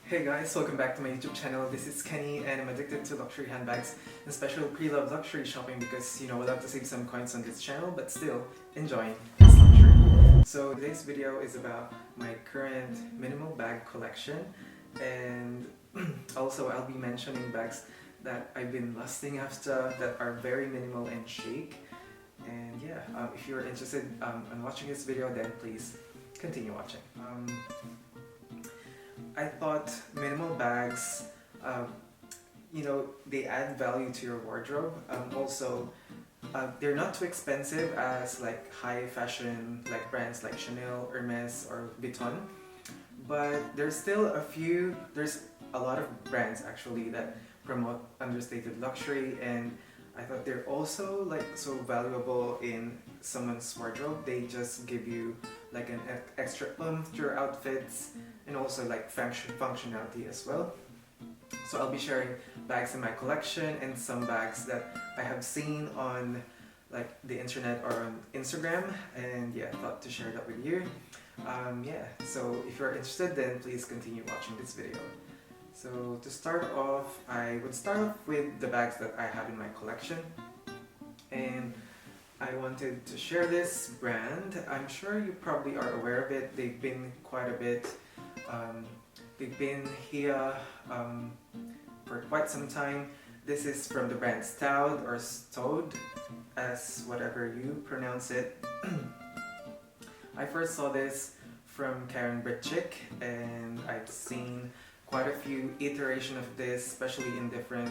Hey guys, welcome back to my YouTube channel. This is Kenny and I'm addicted to luxury handbags and especially pre-loved luxury shopping because I love to save some coins on this channel but still enjoying this luxury. So today's video is about my current minimal bag collection, and also I'll be mentioning bags that I've been lusting after that are very minimal and chic. And yeah, if you're interested in watching this video, then please continue watching. I thought minimal bags, they add value to your wardrobe. They're not too expensive as like high fashion like brands like Chanel, Hermes, or Vuitton. But there's a lot of brands actually that promote understated luxury, and I thought they're also like so valuable in someone's wardrobe. They just give you like an extra oomph to your outfits and also like functionality as well. So I'll be sharing bags in my collection and some bags that I have seen on like the internet or on Instagram, and yeah, I thought to share that with you. So if you're interested, then please continue watching this video. So to start off, I would start off with the bags that I have in my collection, and I wanted to share this brand. I'm sure you probably are aware of it. They've been quite a bit, they've been here for quite some time. This is from the brand Stow or Stowed, as whatever you pronounce it. I first saw this from Karen Britchick, and I've seen quite a few iterations of this, especially in different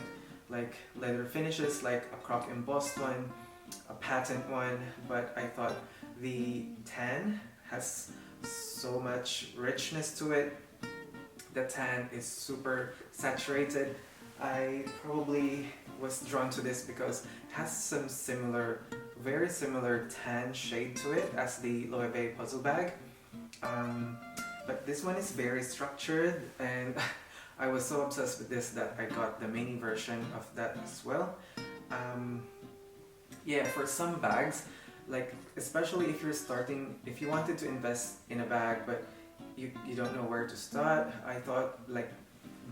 like leather finishes, like a croc embossed one, a patent one, but I thought the tan has so much richness to it. The tan is super saturated. I probably was drawn to this because it has some very similar tan shade to it as the Loewe Puzzle bag. But this one is very structured, and I was so obsessed with this that I got the mini version of that as well. For some bags, like especially if you wanted to invest in a bag but you don't know where to start, I thought like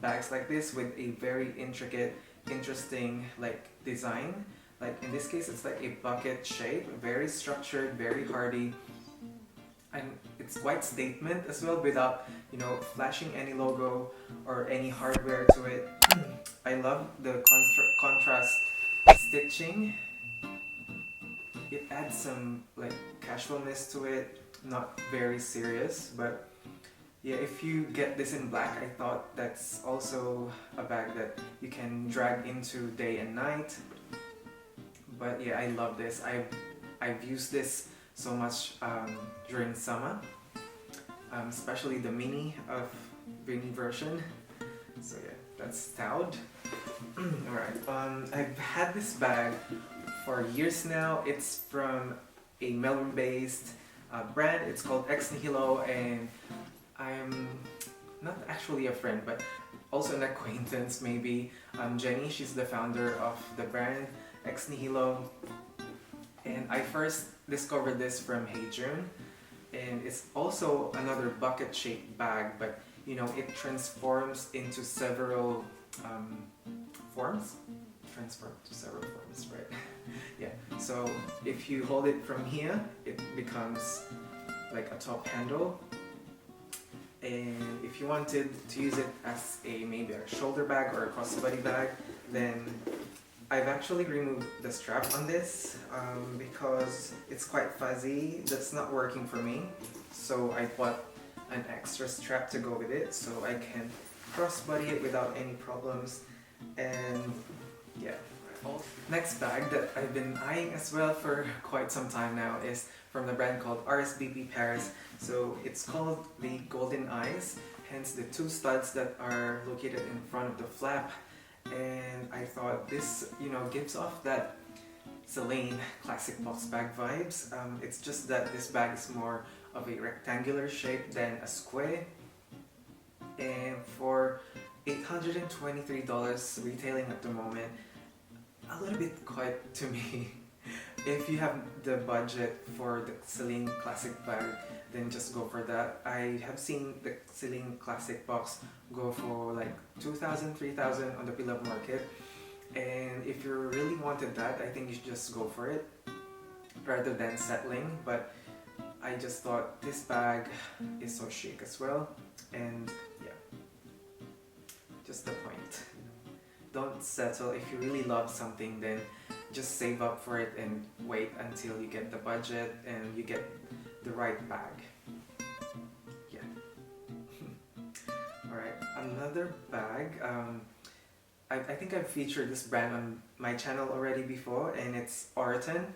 bags like this with a very intricate, interesting like design. Like in this case, it's like a bucket shape, very structured, very hardy, and it's quite statement as well without flashing any logo or any hardware to it. I love the contrast stitching. It adds some like casualness to it, not very serious, but yeah, if you get this in black, I thought that's also a bag that you can drag into day and night. But yeah, I love this. I've used this so much during summer, especially the mini version. So yeah, that's Stowed. Alright, I've had this bag for years now. It's from a Melbourne-based brand. It's called Hilo, and I'm not actually a friend, but also an acquaintance maybe. Jenny, she's the founder of the brand Hilo, and I first discovered this from Hey June, and it's also another bucket-shaped bag, but it transforms into several forms. Right? Yeah. So if you hold it from here, it becomes like a top handle, and if you wanted to use it as maybe a shoulder bag or a crossbody bag, then I've actually removed the strap on this because it's quite fuzzy. That's not working for me, so I bought an extra strap to go with it so I can crossbody it without any problems. And yeah, next bag that I've been eyeing as well for quite some time now is from the brand called RSVP Paris. So it's called the Golden Eyes, hence the two studs that are located in front of the flap. And I thought this, gives off that Celine classic box bag vibes. It's just that this bag is more of a rectangular shape than a square. And for $823 retailing at the moment, a little bit quite to me. If you have the budget for the Celine classic bag, then just go for that. I have seen the Celine Classic box go for like 2,000, 3,000 on the pre-love market. And if you really wanted that, I think you should just go for it rather than settling. But I just thought this bag is so chic as well. And yeah, just the point. Don't settle. If you really love something, then just save up for it and wait until you get the budget and you get the right bag. Yeah. Alright, another bag. I think I've featured this brand on my channel already before, and it's Orton.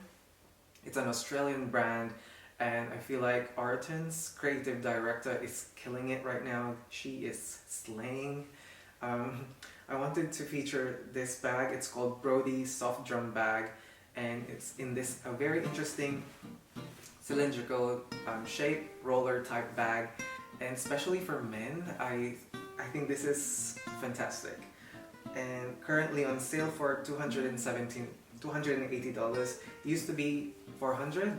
It's an Australian brand, and I feel like Orton's creative director is killing it right now. She is slaying. I wanted to feature this bag. It's called Brody's Soft Drum Bag, and it's in this a very interesting cylindrical shape, roller type bag, and especially for men, I think this is fantastic. And currently on sale for $280. It used to be $400.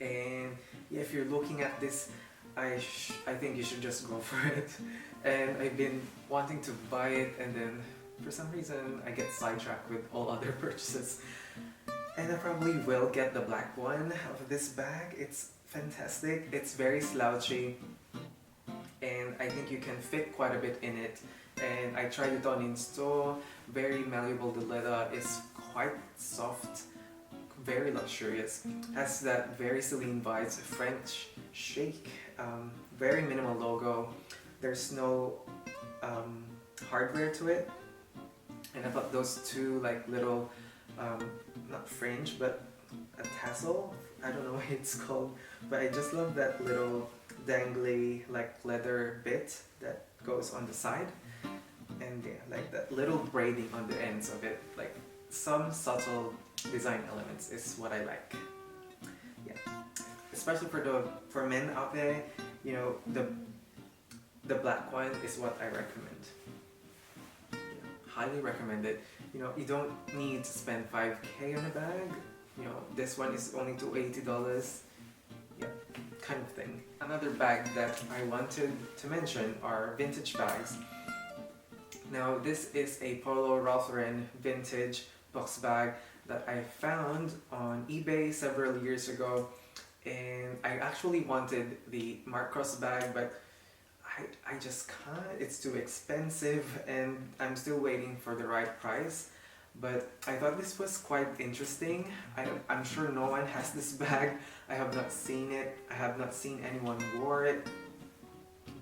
And yeah, if you're looking at this, I think you should just go for it. And I've been wanting to buy it, and then for some reason I get sidetracked with all other purchases. And I probably will get the black one of this bag. It's fantastic. It's very slouchy, and I think you can fit quite a bit in it. And I tried it on in Stow. Very malleable. The leather is quite soft, very luxurious. Has that very Celine vibes, French chic. Very minimal logo. There's no hardware to it. And I thought those two like little, not fringe, but a tassel. I don't know what it's called, but I just love that little dangly like leather bit that goes on the side. And yeah, like that little braiding on the ends of it, like some subtle design elements is what I like. Yeah, especially for men out there, you know, the black one is what I recommend. Yeah, highly recommend it. You know, you don't need to spend 5K on a bag. You know, this one is only $280. Yeah, kind of thing. Another bag that I wanted to mention are vintage bags. Now this is a Polo Ralph Lauren vintage box bag that I found on eBay several years ago, and I actually wanted the Marc Cross bag, but I just can't. It's too expensive, and I'm still waiting for the right price. But I thought this was quite interesting. I'm sure no one has this bag. I have not seen it. I have not seen anyone wore it.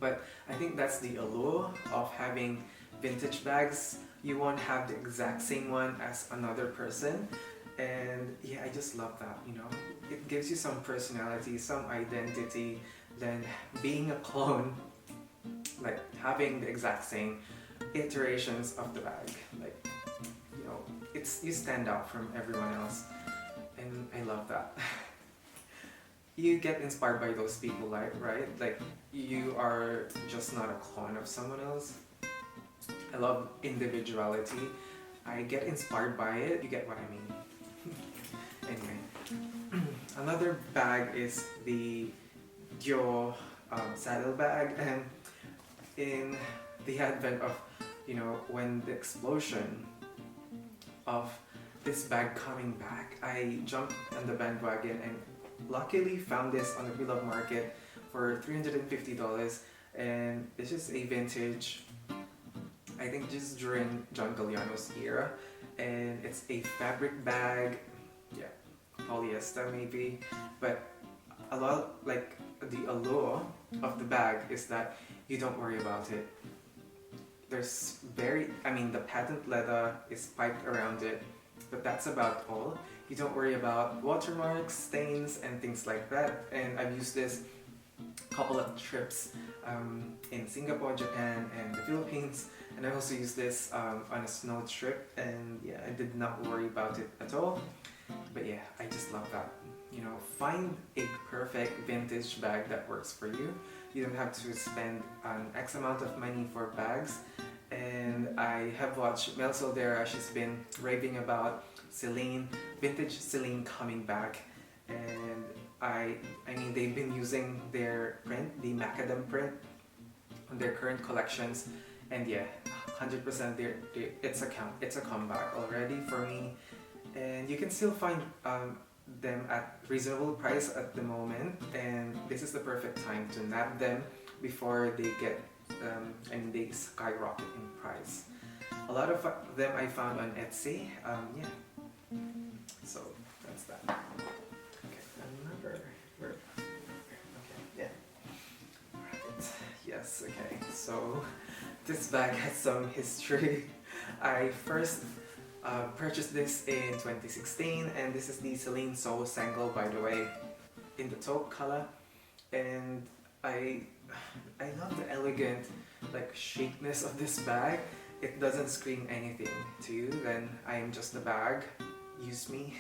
But I think that's the allure of having vintage bags. You won't have the exact same one as another person. And yeah, I just love that, you know. It gives you some personality, some identity, than being a clone, like having the exact same iterations of the bag. Like, you know, you stand out from everyone else, and I love that. You get inspired by those people, like, right? Like, you are just not a clone of someone else. I love individuality. I get inspired by it. You get what I mean. Anyway, another bag is the Gio Saddle bag, and in the advent of, you know, when the explosion of this bag coming back, I jumped on the bandwagon and luckily found this on the pre-love market for $350, and it's just a vintage, I think just during John Galliano's era, and it's a fabric bag, yeah, polyester maybe, but a lot, like, the allure of the bag is that you don't worry about it. There's the patent leather is piped around it, but that's about all. You don't worry about watermarks, stains, and things like that. And I've used this a couple of trips in Singapore, Japan, and the Philippines. And I also used this on a snow trip, and yeah, I did not worry about it at all. But yeah, I just love that. You know, find a perfect vintage bag that works for you. You don't have to spend an X amount of money for bags. And I have watched Mel Soldera. She's been raving about Celine, vintage Celine coming back. And I mean, they've been using their print, the macadam print, on their current collections, and yeah, 100% it's a comeback already for me, and you can still find them at reasonable price at the moment, and this is the perfect time to nab them before they get they skyrocket in price. A lot of them I found on Etsy. Yeah, so that's that. Okay, another word. Okay, yeah. Right. Yes. Okay. So this bag has some history. I first purchased this in 2016, and this is the Celine Soul Sangle, by the way, in the taupe color, and I love the elegant like chicness of this bag. It doesn't scream anything to you, then I am just a bag, use me.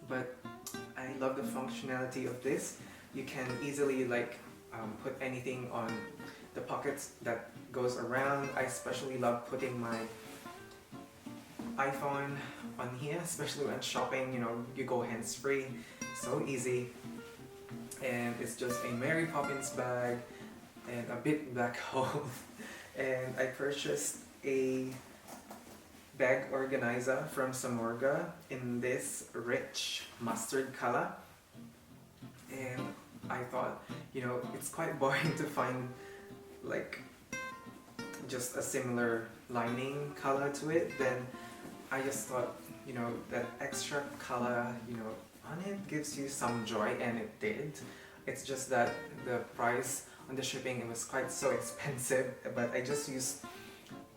But I love the functionality of this. You can easily like put anything on the pockets that goes around. I especially love putting my iPhone on here, especially when shopping, you know, you go hands-free, so easy. And it's just a Mary Poppins bag and a big black hole. And I purchased a bag organizer from Samorga in this rich mustard color. And I thought, you know, it's quite boring to find like just a similar lining color to it. Then I just thought, you know, that extra color, you know, on it gives you some joy, and it did. It's just that the price on the shipping, it was quite so expensive, but I just used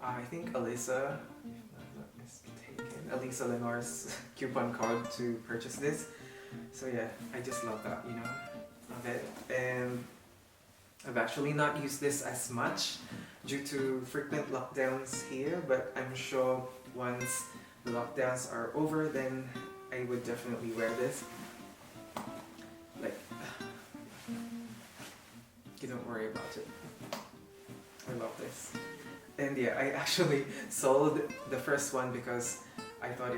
I think Alyssa, if I'm not mistaken, Alyssa Lenore's coupon code to purchase this. So yeah, I just love that, you know, love it. And I've actually not used this as much due to frequent lockdowns here, but I'm sure once the lockdowns are over, then I would definitely wear this. Like, you don't worry about it. I love this. And yeah, I actually sold the first one because I thought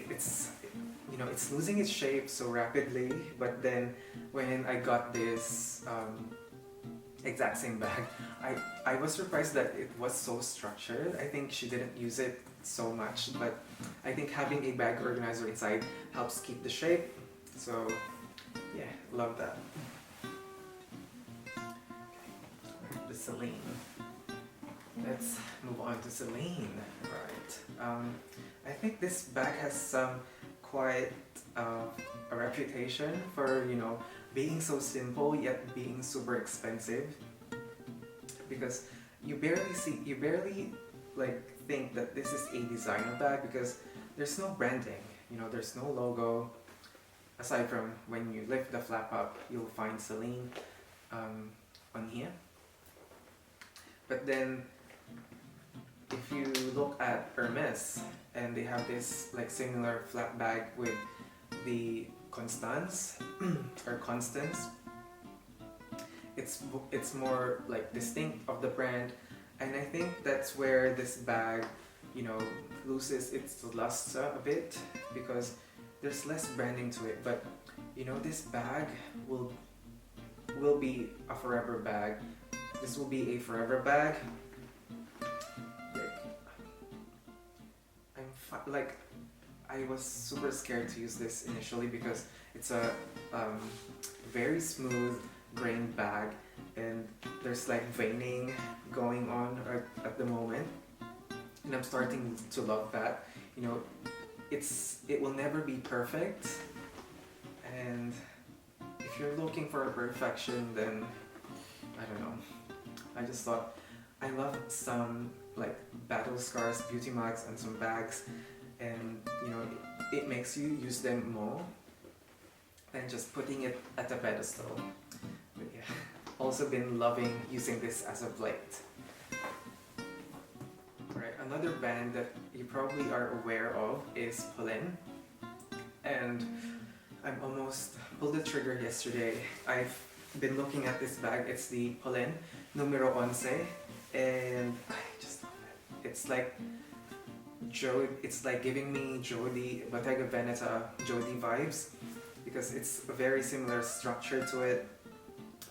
it's you know, it's losing its shape so rapidly. But then when I got this exact same bag, I was surprised that it was so structured. I think she didn't use it so much, but I think having a bag organizer inside helps keep the shape. So yeah, love that. Okay. The Celine. Let's move on to Celine. Right. I think this bag has some quite a reputation for, you know, being so simple yet being super expensive, because you barely like think that this is a designer bag because there's no branding, you know, there's no logo aside from when you lift the flap up, you'll find Celine on here. But then if you look at Hermes, and they have this like similar flap bag with the Constance or Constance, it's more like distinct of the brand, and I think that's where this bag, you know, loses its luster a bit because there's less branding to it. But you know, this bag will be a forever bag. This will be a forever bag. Like, I was super scared to use this initially because it's a very smooth grained bag, and there's like veining going on at the moment, and I'm starting to love that. You know, it will never be perfect, and if you're looking for a perfection, then I don't know. I just thought I love some like battle scars, beauty marks, and some bags, and you know, it makes you use them more than just putting it at a pedestal. But yeah, also been loving using this as of late. Alright, another band that you probably are aware of is Pollen, and I'm almost pulled the trigger yesterday. I've been looking at this bag. It's the Pollen Numero 11, and I just love it. It's like it's like giving me Bottega Veneta Jodie vibes, because it's a very similar structure to it,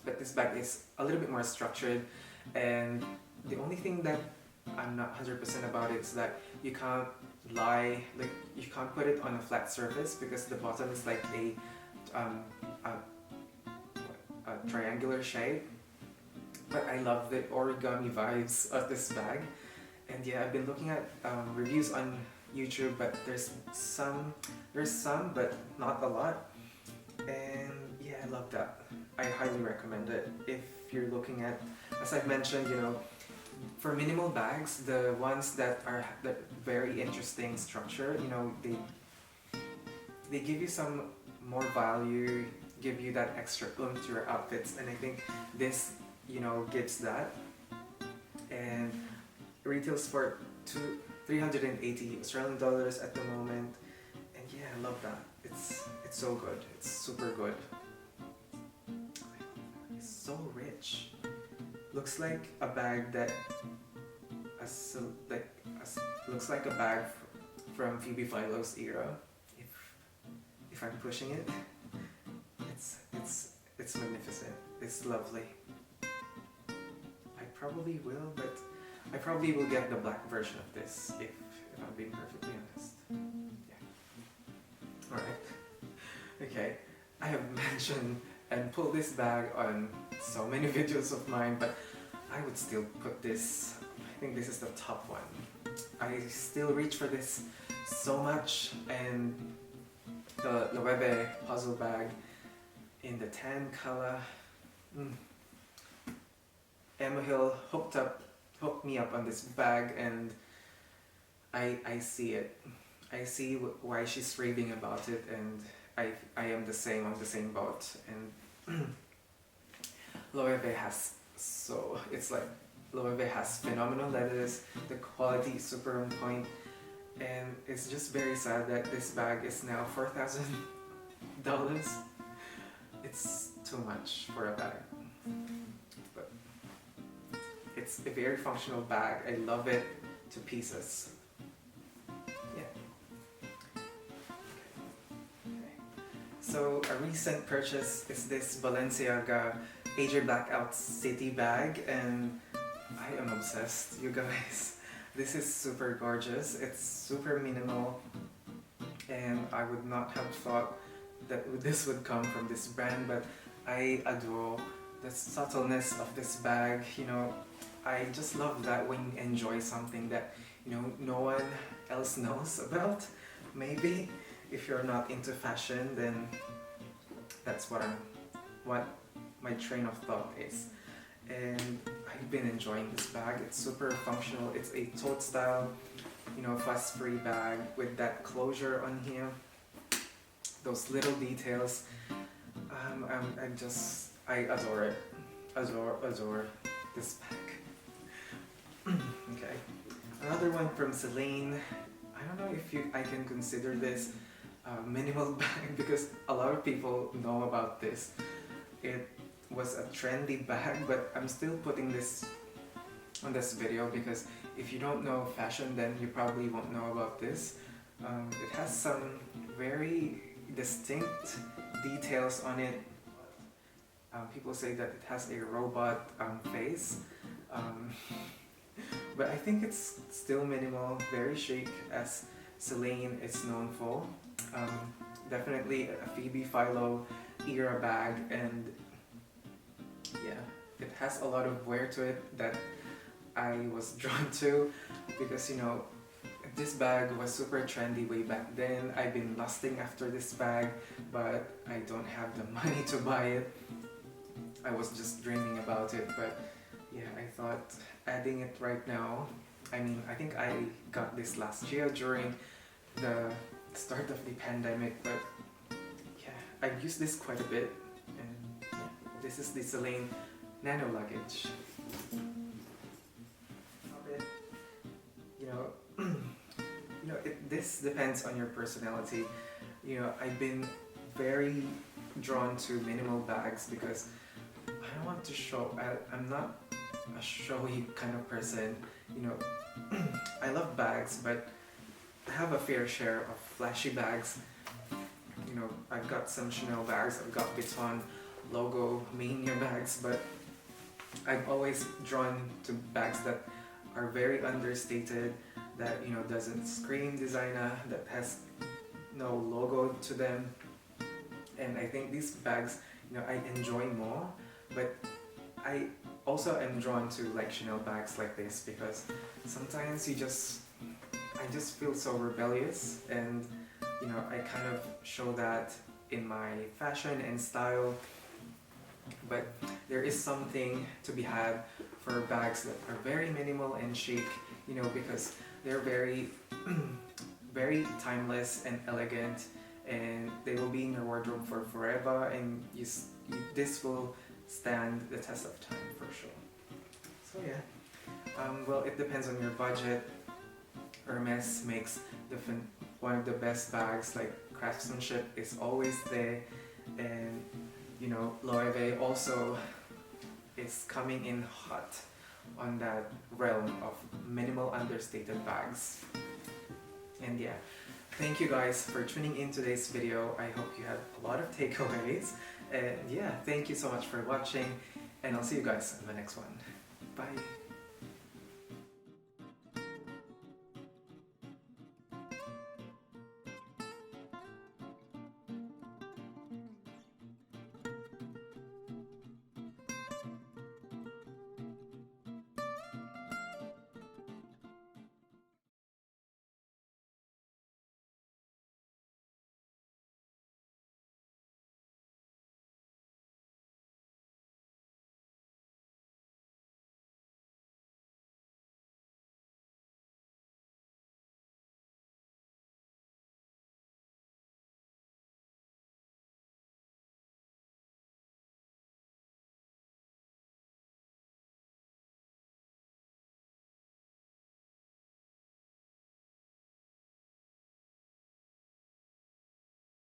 but this bag is a little bit more structured, and the only thing that I'm not 100% about it is that you can't you can't put it on a flat surface because the bottom is like um, a, a triangular shape. But I love the origami vibes of this bag, and yeah, I've been looking at reviews on YouTube, but there's some but not a lot, and yeah, I love that. I highly recommend it if you're looking at, as I've mentioned, you know, for minimal bags, the ones that are the very interesting structure, you know, they give you some more value, give you that extra oomph to your outfits, and I think this, you know, gives that. And it retails for 380 Australian dollars at the moment, and yeah, I love that. It's so good. It's super good. It's so rich. Looks like a bag that looks like a bag from Phoebe Philo's era. If I'm pushing it, it's magnificent. It's lovely. I probably will, but I probably will get the black version of this if I'm being perfectly honest. Yeah. Alright. Okay. I have mentioned and pulled this bag on so many videos of mine, but I would still put this, I think this is the top one. I still reach for this so much, and the Loewe Puzzle bag in the tan color. Emma Hill hooked me up on this bag, and I see it. I see why she's raving about it, and I am the same on the same boat. And Loewe has Loewe has phenomenal leathers. The quality is super on point, and it's just very sad that this bag is now $4,000. It's too much for a bag, but it's a very functional bag. I love it to pieces. Yeah. Okay. So a recent purchase is this Balenciaga AJ Blackout City bag, and I am obsessed, you guys. This is super gorgeous. It's super minimal, and I would not have thought that this would come from this brand, but I adore the subtleness of this bag. You know, I just love that when you enjoy something that, you know, no one else knows about. Maybe if you're not into fashion, then that's what my train of thought is. And I've been enjoying this bag. It's super functional. It's a tote style, you know, fuss-free bag with that closure on here. Those little details. I adore it. Adore this bag. Okay. Another one from Celine. I don't know if I can consider this a minimal bag because a lot of people know about this. It was a trendy bag, but I'm still putting this on this video because if you don't know fashion, then you probably won't know about this. It has some very distinct details on it. People say that it has a robot face, but I think it's still minimal, very chic, as Celine is known for. Definitely a Phoebe Philo era bag, and yeah, it has a lot of wear to it that I was drawn to because, you know, this bag was super trendy way back then. I've been lusting after this bag, but I don't have the money to buy it. I was just dreaming about it, but yeah, I thought adding it right now. I mean, I think I got this last year during the start of the pandemic, but yeah, I've used this quite a bit, and yeah, this is the Celine Nano luggage. You know, this depends on your personality. You know, I've been very drawn to minimal bags because I don't want to show. I'm not a showy kind of person. You know, I love bags, but I have a fair share of flashy bags. you know, I've got some Chanel bags, I've got Vuitton logo mania bags, but I'm always drawn to bags that are very understated, that, you know, doesn't scream designer, that has no logo to them. And I think these bags, you know, I enjoy more, but I also am drawn to like Chanel bags like this because sometimes I just feel so rebellious, and you know, I kind of show that in my fashion and style. But there is something to be had for bags that are very minimal and chic, you know, because they're very very timeless and elegant, and they will be in your wardrobe for forever, and this will stand the test of time for sure. So yeah, well, it depends on your budget. Hermes makes one of the best bags, like craftsmanship is always there, and you know, Loewe also is coming in hot on that realm of minimal understated bags. And yeah, thank you guys for tuning in today's video. I hope you had a lot of takeaways, and yeah, thank you so much for watching, and I'll see you guys in the next one. Bye.